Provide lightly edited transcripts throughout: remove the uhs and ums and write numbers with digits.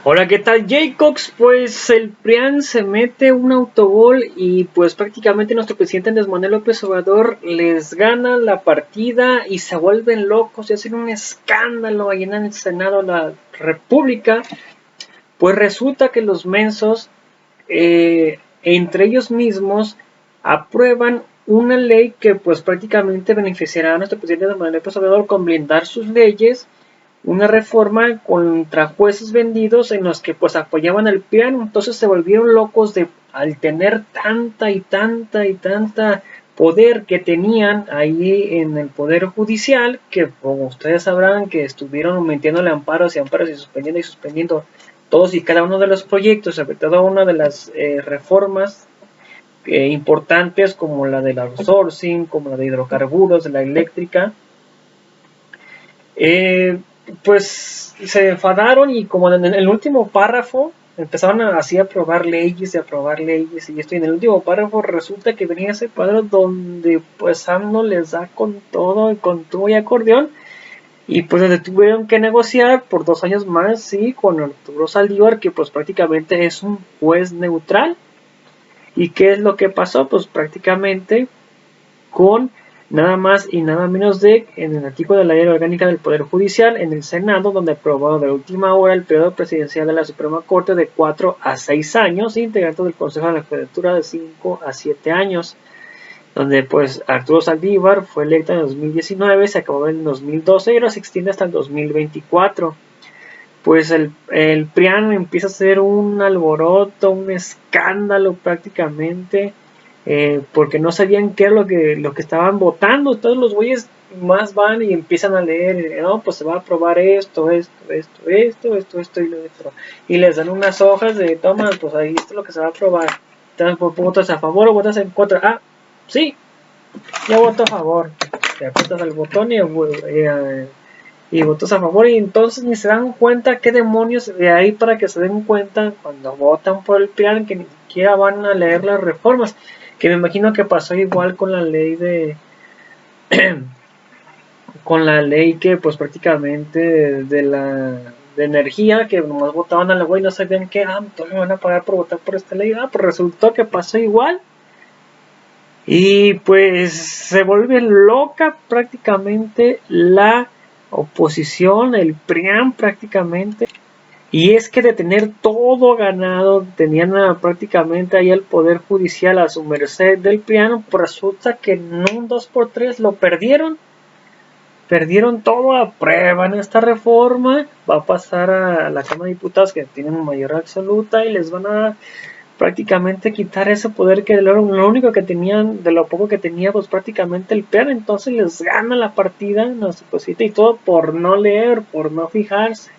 Hola, ¿qué tal, Jacobs? Pues el PRIAN se mete un autogol y pues prácticamente nuestro presidente Andrés Manuel López Obrador les gana la partida y se vuelven locos y hacen un escándalo ahí en el Senado de la República. Pues resulta que los mensos, entre ellos mismos, aprueban una ley que pues prácticamente beneficiará a nuestro presidente Andrés Manuel López Obrador con blindar sus leyes, una reforma contra jueces vendidos en los que pues apoyaban al piano. Entonces se volvieron locos de al tener tanta y tanta y tanta poder que tenían ahí en el poder judicial, que como ustedes sabrán que estuvieron metiéndole amparos y suspendiendo todos y cada uno de los proyectos, sobre todo una de las reformas importantes como la del outsourcing, como la de hidrocarburos, de la eléctrica. Eh, pues se enfadaron y como en el último párrafo empezaron así a aprobar leyes y esto, y en el último párrafo resulta que venía ese cuadro donde pues AMLO les da con todo y acordeón, y pues desde tuvieron que negociar por 2 años más, sí, con Arturo Saldívar, que pues prácticamente es un juez neutral. ¿Y qué es lo que pasó? Pues prácticamente con nada más y nada menos de en el artículo de la Ley Orgánica del Poder Judicial en el Senado, donde aprobó de última hora el periodo presidencial de la Suprema Corte de 4 a 6 años, integrante del Consejo de la Judicatura de 5 a 7 años, donde pues Arturo Saldívar fue electo en 2019, se acabó en 2012 y ahora se extiende hasta el 2024. Pues el PRIAN empieza a hacer un alboroto, un escándalo prácticamente, porque no sabían qué era lo que estaban votando. Todos los güeyes más van y empiezan a leer, no, pues se va a aprobar esto y lo otro. Y les dan unas hojas de, toma, pues ahí está lo que se va a aprobar. Entonces, ¿votas a favor o votas en contra? Ah, sí, yo voto a favor. Te apretas al botón y votos a favor, y entonces ni se dan cuenta qué demonios de ahí, para que se den cuenta cuando votan por el PRIAN que ni siquiera van a leer las reformas, que me imagino que pasó igual con la ley con la ley que pues prácticamente de la de energía, que nomás votaban a la güey, no sabían que entonces me van a pagar por votar por esta ley. Pues resultó que pasó igual, y pues se vuelve loca prácticamente la oposición, el PRIAN prácticamente. Y es que de tener todo ganado, tenían prácticamente ahí el poder judicial a su merced del PRIAN, pues resulta que en un 2x3 lo perdieron. Perdieron todo, aprueban esta reforma, va a pasar a la Cámara de Diputados, que tienen mayoría absoluta, y les van a prácticamente quitar ese poder que lo único que tenían, de lo poco que tenía pues prácticamente el PRIAN. Entonces les gana la partida, no se posita, y todo por no leer, por no fijarse,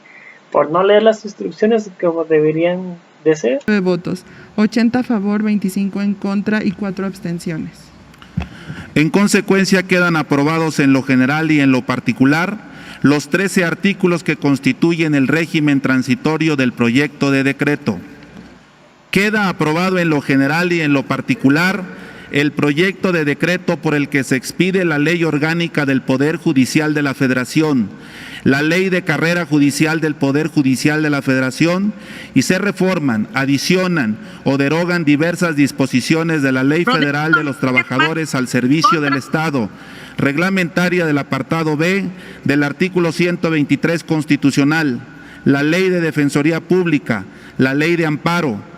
por no leer las instrucciones como deberían de ser. Votos, 80 a favor, 25 en contra y 4 abstenciones. En consecuencia, quedan aprobados en lo general y en lo particular los 13 artículos que constituyen el régimen transitorio del proyecto de decreto. Queda aprobado en lo general y en lo particular el proyecto de decreto por el que se expide la Ley Orgánica del Poder Judicial de la Federación, la Ley de Carrera Judicial del Poder Judicial de la Federación, y se reforman, adicionan o derogan diversas disposiciones de la Ley Federal de los Trabajadores al Servicio del Estado, reglamentaria del apartado B del artículo 123 constitucional, la Ley de Defensoría Pública, la Ley de Amparo,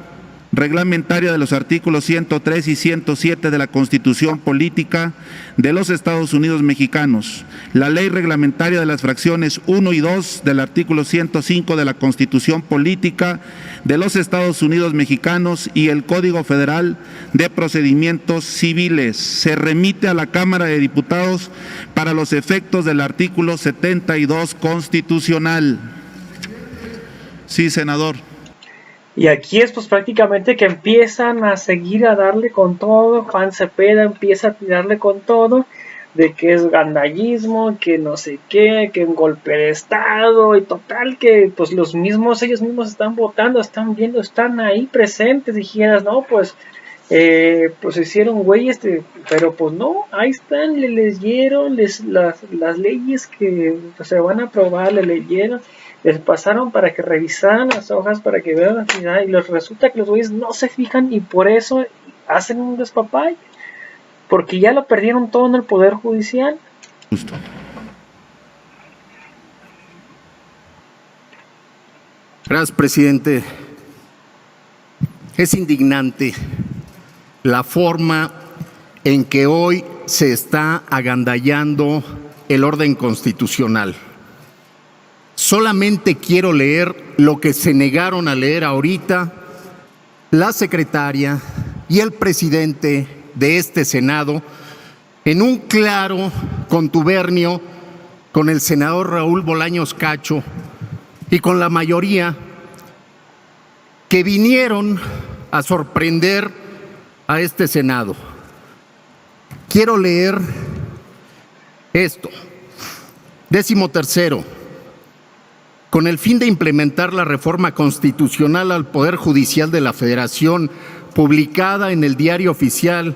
reglamentaria de los artículos 103 y 107 de la Constitución Política de los Estados Unidos Mexicanos, la ley reglamentaria de las fracciones 1 y 2 del artículo 105 de la Constitución Política de los Estados Unidos Mexicanos y el Código Federal de Procedimientos Civiles. Se remite a la Cámara de Diputados para los efectos del artículo 72 constitucional. Sí, senador. Y aquí es pues prácticamente que empiezan a seguir a darle con todo. Juan Cepeda empieza a tirarle con todo, de que es gandallismo, que no sé qué, que un golpe de estado, y total que pues ellos mismos están votando, están viendo, están ahí presentes. Dijeras, no, pues hicieron güey, pero pues no, ahí están, le leyeron las leyes que pues, se van a aprobar, le leyeron, les pasaron para que revisaran las hojas, para que vean la finalidad, y les resulta que los güeyes no se fijan y por eso hacen un despapay, porque ya lo perdieron todo en el Poder Judicial. Justo. Gracias, presidente. Es indignante la forma en que hoy se está agandallando el orden constitucional. Solamente quiero leer lo que se negaron a leer ahorita la secretaria y el presidente de este Senado en un claro contubernio con el senador Raúl Bolaños Cacho y con la mayoría que vinieron a sorprender a este Senado. Quiero leer esto. 13º. Con el fin de implementar la reforma constitucional al Poder Judicial de la Federación, publicada en el Diario Oficial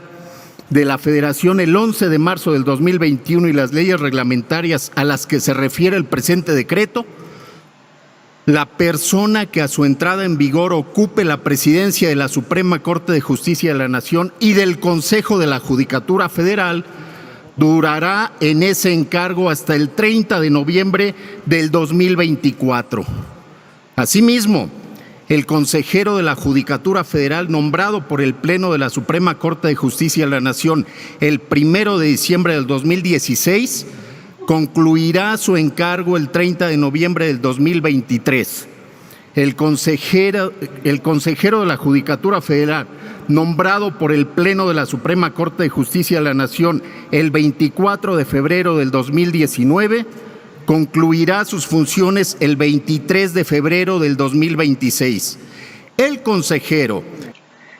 de la Federación el 11 de marzo del 2021 y las leyes reglamentarias a las que se refiere el presente decreto, la persona que a su entrada en vigor ocupe la presidencia de la Suprema Corte de Justicia de la Nación y del Consejo de la Judicatura Federal durará en ese encargo hasta el 30 de noviembre del 2024. Asimismo, el consejero de la Judicatura Federal nombrado por el Pleno de la Suprema Corte de Justicia de la Nación el 1 de diciembre del 2016 concluirá su encargo el 30 de noviembre del 2023. El consejero de la Judicatura Federal nombrado por el Pleno de la Suprema Corte de Justicia de la Nación el 24 de febrero del 2019, concluirá sus funciones el 23 de febrero del 2026. El consejero.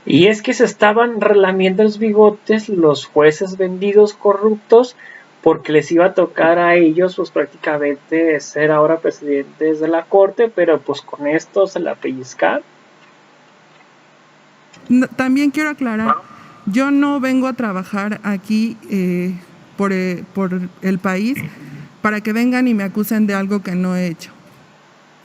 Y es que se estaban relamiendo los bigotes los jueces vendidos corruptos, porque les iba a tocar a ellos pues prácticamente ser ahora presidentes de la Corte, pero pues con esto se la pellizcaron. También quiero aclarar, yo no vengo a trabajar aquí por el país para que vengan y me acusen de algo que no he hecho.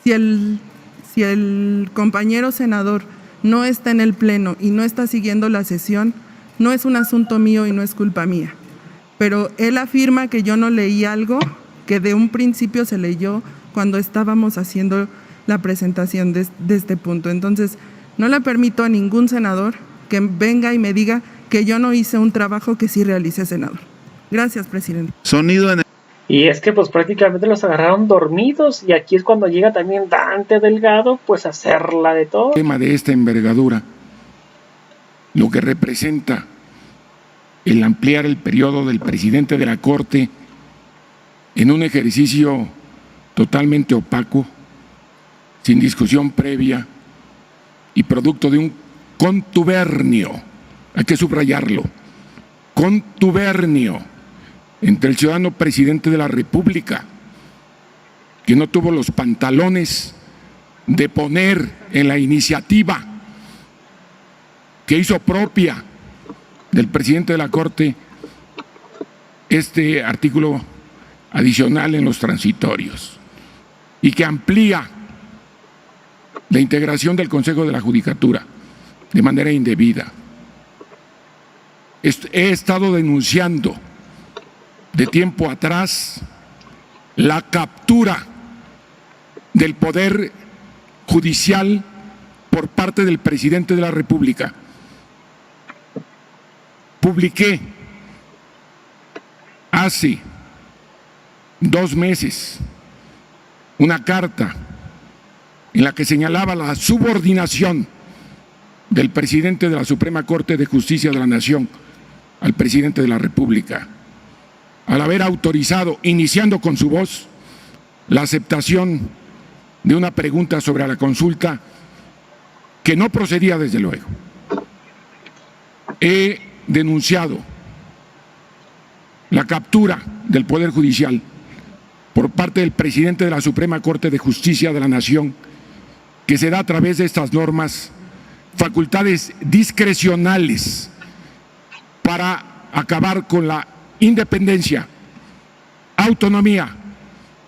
Si el compañero senador no está en el pleno y no está siguiendo la sesión, no es un asunto mío y no es culpa mía. Pero él afirma que yo no leí algo que de un principio se leyó cuando estábamos haciendo la presentación de este punto. Entonces, no le permito a ningún senador que venga y me diga que yo no hice un trabajo que sí realicé, senador. Gracias, presidente. Sonido en el... Y es que pues prácticamente los agarraron dormidos, y aquí es cuando llega también Dante Delgado pues a hacerla de todo. Tema de esta envergadura, lo que representa el ampliar el periodo del presidente de la Corte en un ejercicio totalmente opaco, sin discusión previa y producto de un contubernio, hay que subrayarlo, contubernio entre el ciudadano presidente de la República, que no tuvo los pantalones de poner en la iniciativa que hizo propia del presidente de la Corte este artículo adicional en los transitorios, y que amplía la integración del Consejo de la Judicatura de manera indebida. He estado denunciando de tiempo atrás la captura del Poder Judicial por parte del presidente de la República. Publiqué hace 2 meses una carta en la que señalaba la subordinación del presidente de la Suprema Corte de Justicia de la Nación al presidente de la República, al haber autorizado, iniciando con su voz, la aceptación de una pregunta sobre la consulta que no procedía desde luego. He denunciado la captura del Poder Judicial por parte del presidente de la Suprema Corte de Justicia de la Nación, que se da a través de estas normas facultades discrecionales para acabar con la independencia, autonomía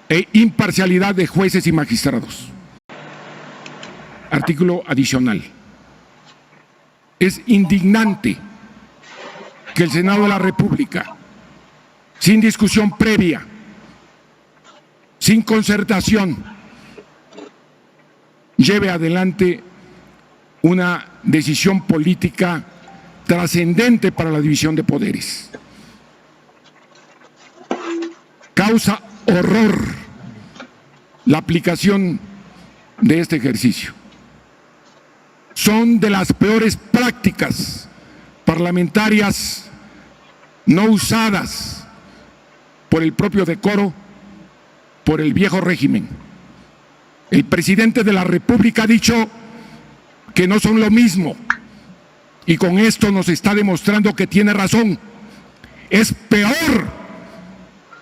e imparcialidad de jueces y magistrados. Artículo adicional. Es indignante que el Senado de la República, sin discusión previa, sin concertación, lleve adelante una decisión política trascendente para la división de poderes. Causa horror la aplicación de este ejercicio. Son de las peores prácticas parlamentarias no usadas por el propio decoro, por el viejo régimen. El presidente de la República ha dicho que no son lo mismo y con esto nos está demostrando que tiene razón. Es peor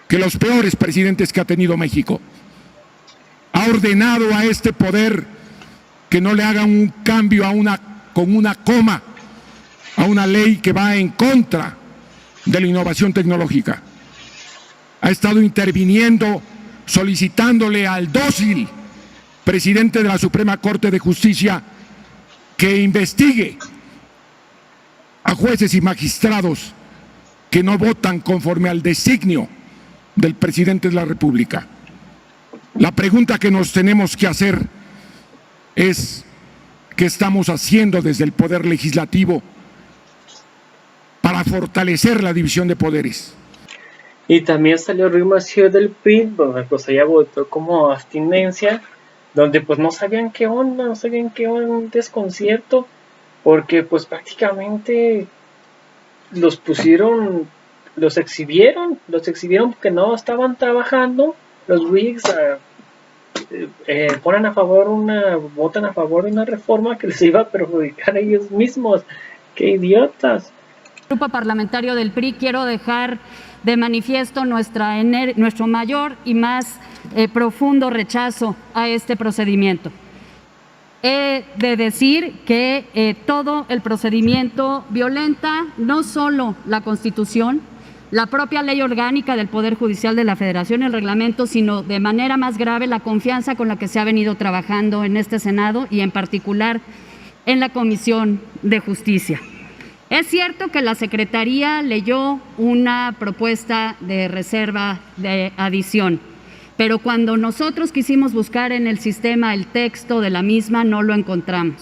que los peores presidentes que ha tenido México. Ha ordenado a este poder que no le hagan un cambio con una coma a una ley que va en contra de la innovación tecnológica. Ha estado interviniendo, solicitándole al dócil presidente de la Suprema Corte de Justicia que investigue a jueces y magistrados que no votan conforme al designio del presidente de la República. La pregunta que nos tenemos que hacer es: ¿qué estamos haciendo desde el Poder Legislativo para fortalecer la división de poderes? Y también salió Rui Massieu del PRI, donde pues ella votó como abstinencia, donde pues no sabían qué onda, un desconcierto, porque pues prácticamente los exhibieron porque no estaban trabajando. Los Whigs votan a favor de una reforma que les iba a perjudicar a ellos mismos. ¡Qué idiotas! Grupo parlamentario del PRI, quiero dejar de manifiesto nuestro mayor y más profundo rechazo a este procedimiento. He de decir que todo el procedimiento violenta no solo la Constitución, la propia ley orgánica del Poder Judicial de la Federación, el reglamento, sino de manera más grave la confianza con la que se ha venido trabajando en este Senado y en particular en la Comisión de Justicia. Es cierto que la Secretaría leyó una propuesta de reserva de adición, pero cuando nosotros quisimos buscar en el sistema el texto de la misma, no lo encontramos.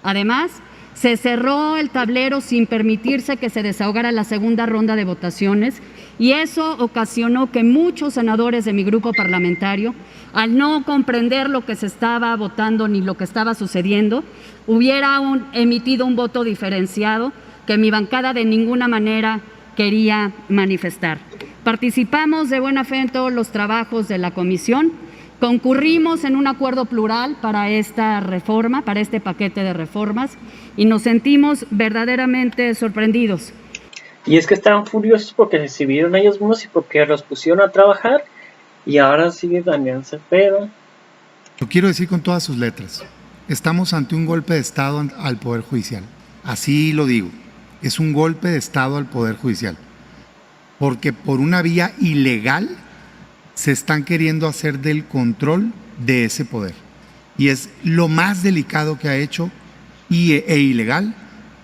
Además, se cerró el tablero sin permitirse que se desahogara la segunda ronda de votaciones y eso ocasionó que muchos senadores de mi grupo parlamentario, al no comprender lo que se estaba votando ni lo que estaba sucediendo, hubieran emitido un voto diferenciado que mi bancada de ninguna manera quería manifestar. Participamos de buena fe en todos los trabajos de la comisión, concurrimos en un acuerdo plural para esta reforma, para este paquete de reformas, y nos sentimos verdaderamente sorprendidos. Y es que estaban furiosos porque se exhibieron ellos mismos y porque los pusieron a trabajar, y ahora sigue Daniel Cepeda. Lo quiero decir con todas sus letras. Estamos ante un golpe de Estado al Poder Judicial. Así lo digo. Es un golpe de Estado al Poder Judicial. Porque por una vía ilegal se están queriendo hacer del control de ese poder. Y es lo más delicado que ha hecho e ilegal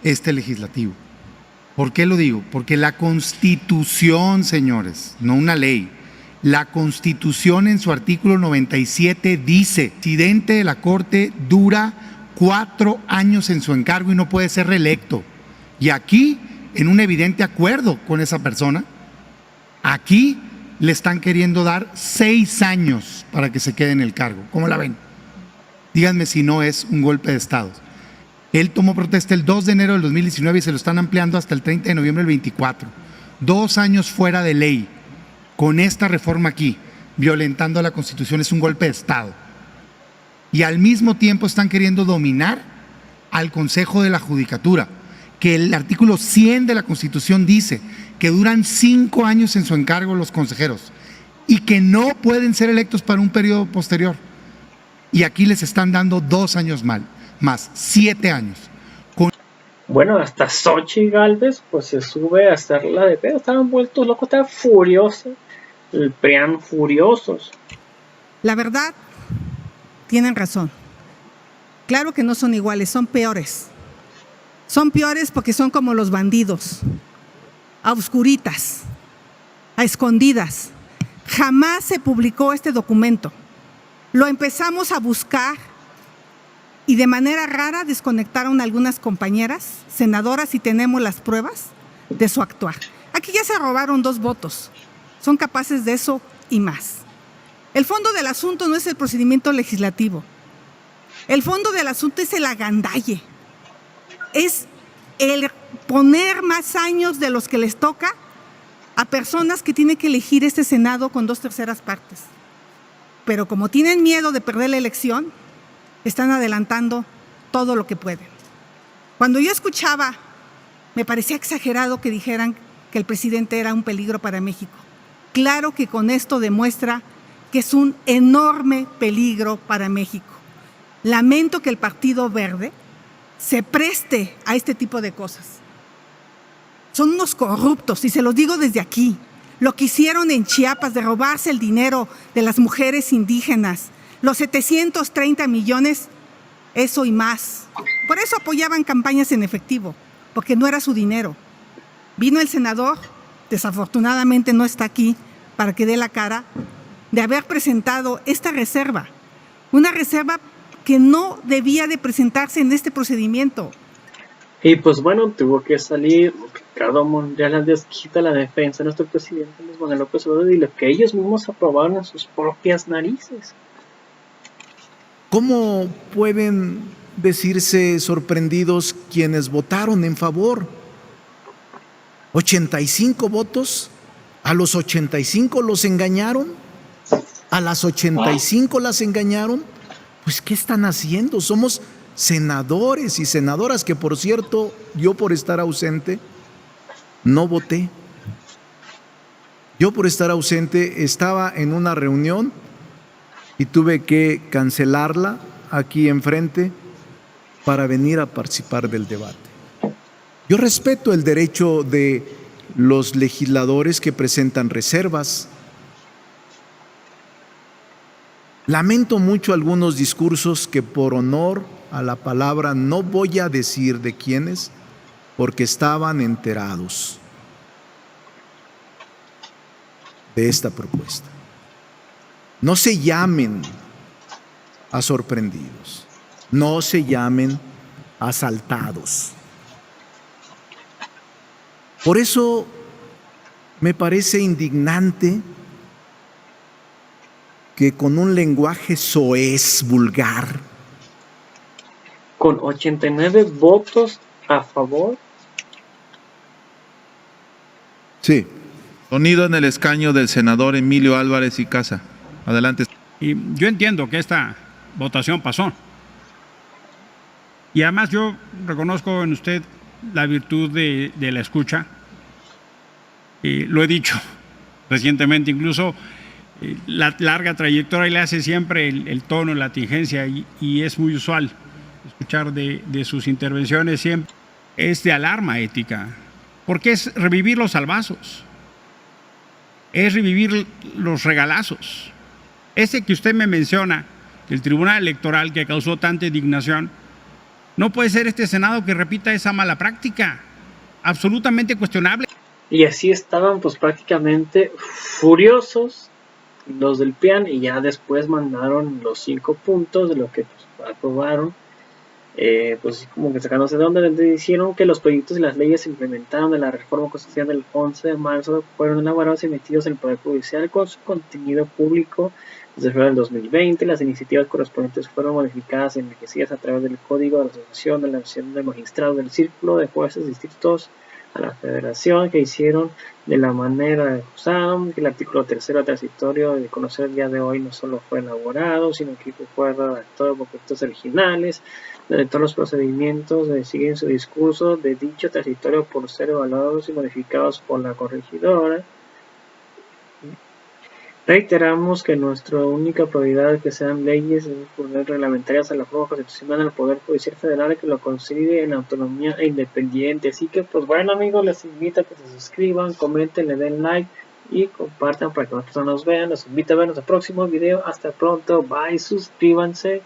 este legislativo. ¿Por qué lo digo? Porque la Constitución, señores, no una ley, la Constitución en su artículo 97 dice: el presidente de la Corte dura 4 años en su encargo y no puede ser reelecto. Y aquí, en un evidente acuerdo con esa persona, aquí le están queriendo dar 6 años para que se quede en el cargo. ¿Cómo la ven? Díganme si no es un golpe de Estado. Él tomó protesta el 2 de enero del 2019 y se lo están ampliando hasta el 30 de noviembre del 24. 2 años fuera de ley. Con esta reforma aquí, violentando la Constitución, es un golpe de Estado. Y al mismo tiempo están queriendo dominar al Consejo de la Judicatura, que el artículo 100 de la Constitución dice que duran 5 años en su encargo los consejeros y que no pueden ser electos para un periodo posterior. Y aquí les están dando 2 años más 7 años. Bueno, hasta Xochitl Gálvez pues se sube a hacerla de pedo. Estaban vueltos locos, estaban furiosos. El PRIAN furiosos. La verdad, tienen razón. Claro que no son iguales, son peores. Son peores porque son como los bandidos, a oscuritas, a escondidas. Jamás se publicó este documento. Lo empezamos a buscar y de manera rara desconectaron a algunas compañeras senadoras y tenemos las pruebas de su actuar. Aquí ya se robaron 2 votos. Son capaces de eso y más. El fondo del asunto no es el procedimiento legislativo. El fondo del asunto es el agandalle. Es el poner más años de los que les toca a personas que tienen que elegir este Senado con 2/3 partes. Pero como tienen miedo de perder la elección, están adelantando todo lo que pueden. Cuando yo escuchaba, me parecía exagerado que dijeran que el presidente era un peligro para México. Claro que con esto demuestra que es un enorme peligro para México. Lamento que el Partido Verde se preste a este tipo de cosas. Son unos corruptos, y se los digo desde aquí. Lo que hicieron en Chiapas de robarse el dinero de las mujeres indígenas, los 730 millones, eso y más. Por eso apoyaban campañas en efectivo, porque no era su dinero. Vino el senador, desafortunadamente no está aquí para que dé la cara, de haber presentado esta reserva. Una reserva que no debía de presentarse en este procedimiento. Y pues bueno, tuvo que salir Ricardo Monreal les quita la defensa a nuestro presidente Andrés Manuel López Obrador y lo que ellos mismos aprobaron en sus propias narices. ¿Cómo pueden decirse sorprendidos quienes votaron en favor? 85 votos, a los 85 los engañaron, a las 85 las engañaron. Pues, ¿qué están haciendo? Somos senadores y senadoras, que por cierto, yo por estar ausente, no voté. Yo por estar ausente estaba en una reunión y tuve que cancelarla aquí enfrente para venir a participar del debate. Yo respeto el derecho de los legisladores que presentan reservas. Lamento mucho algunos discursos que por honor a la palabra no voy a decir de quiénes, porque estaban enterados de esta propuesta. No se llamen a sorprendidos, no se llamen asaltados. Por eso me parece indignante que con un lenguaje soez, vulgar, con 89 votos a favor. Sí. Sonido en el escaño del senador Emilio Álvarez y Casa. Adelante. Y yo entiendo que esta votación pasó. Y además yo reconozco en usted la virtud de la escucha. Y lo he dicho recientemente, incluso la larga trayectoria le hace siempre el tono, la tingencia, y es muy usual escuchar de sus intervenciones siempre. Es de alarma ética, porque es revivir los salvazos, es revivir los regalazos. Ese que usted me menciona, el Tribunal Electoral, que causó tanta indignación, no puede ser este Senado que repita esa mala práctica, absolutamente cuestionable. Y así estaban pues prácticamente furiosos los del PRIAN, y ya después mandaron los 5 puntos de lo que pues, aprobaron, pues como que sacándose de donde dijeron que los proyectos y las leyes se implementaron de la reforma constitucional del 11 de marzo fueron elaborados y emitidos en el Poder Judicial con su contenido público desde febrero del 2020. Las iniciativas correspondientes fueron modificadas y enriquecidas a través del Código de la Asociación de la Asociación de Magistrados del Círculo de Jueces Distritos a la Federación, que hicieron de la manera que usaron, que el artículo 3º transitorio de conocer el día de hoy no solo fue elaborado, sino que fue redactado por proyectos originales, de todos los procedimientos siguen su discurso de dicho transitorio por ser evaluados y modificados por la corregidora. Reiteramos que nuestra única prioridad es que sean leyes reglamentarias a la forma constitucional del Poder Judicial Federal, que lo consolide en autonomía e independiente. Así que pues bueno amigos, les invito a que se suscriban, comenten, le den like y compartan para que más personas nos vean. Los invito a ver nuestro próximo video. Hasta pronto, bye, suscríbanse.